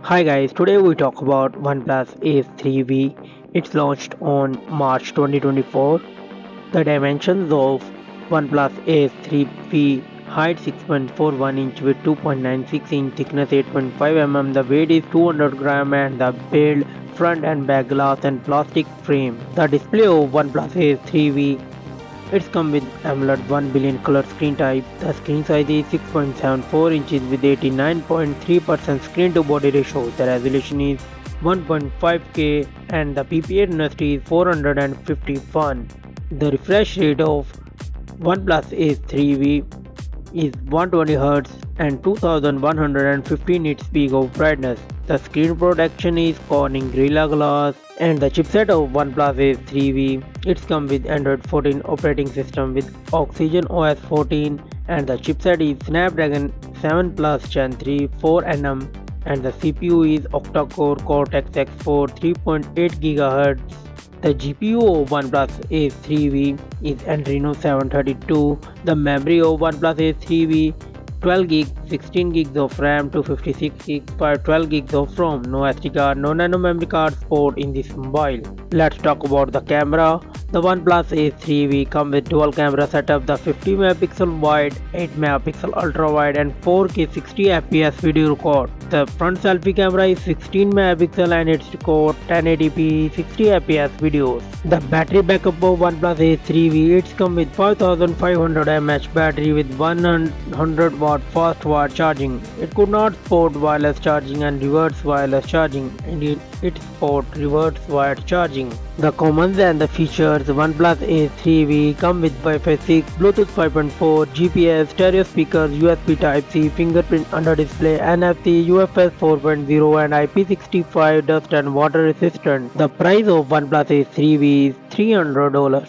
Hi guys, today we talk about OnePlus Ace 3V. It's launched on March 2024. The dimensions of OnePlus Ace 3V: height 6.41 inch with 2.96 inch, thickness 8.5 mm, the weight is 200 gram, and the build front and back glass and plastic frame. The display of OnePlus Ace 3V, it's come with AMOLED 1 billion color screen type. The screen size is 6.74 inches with 89.3% screen to body ratio. The resolution is 1.5K and the PPA density is 451. The refresh rate of OnePlus Ace 3V is 120Hz and 2150 nits peak of brightness. The screen protection is Corning Gorilla Glass, and the chipset of OnePlus Ace 3V. It's come with Android 14 operating system with Oxygen OS 14, and the chipset is Snapdragon 7 Plus Gen 3 4nm, and the CPU is octa-core Cortex X4 3.8 GHz. The GPU of OnePlus Ace 3V is Adreno 732. The memory of OnePlus Ace 3V: 12 GB, 16 GB of RAM, 256 GB, 512 GB of ROM. No SD card, no nano memory card support in this mobile. Let's talk about the camera. The OnePlus Ace 3V comes with dual camera setup: the 50 megapixel wide, 8 megapixel ultra wide, and 4K 60 fps video record. The front selfie camera is 16 megapixel and it's record 1080p 60 fps videos. The battery backup of OnePlus Ace 3V, it's come with 5500 mAh battery with 100 watt fast wire charging. It could not support wireless charging and reverse wireless charging, and it supports reverse wired charging. The commons and the features: OnePlus Ace 3V come with Wi-Fi 6, Bluetooth 5.4, GPS, stereo speakers, USB Type-C, fingerprint under display, NFC, UFS 4.0, and IP65 dust and water resistant. The price of OnePlus Ace 3V is $300.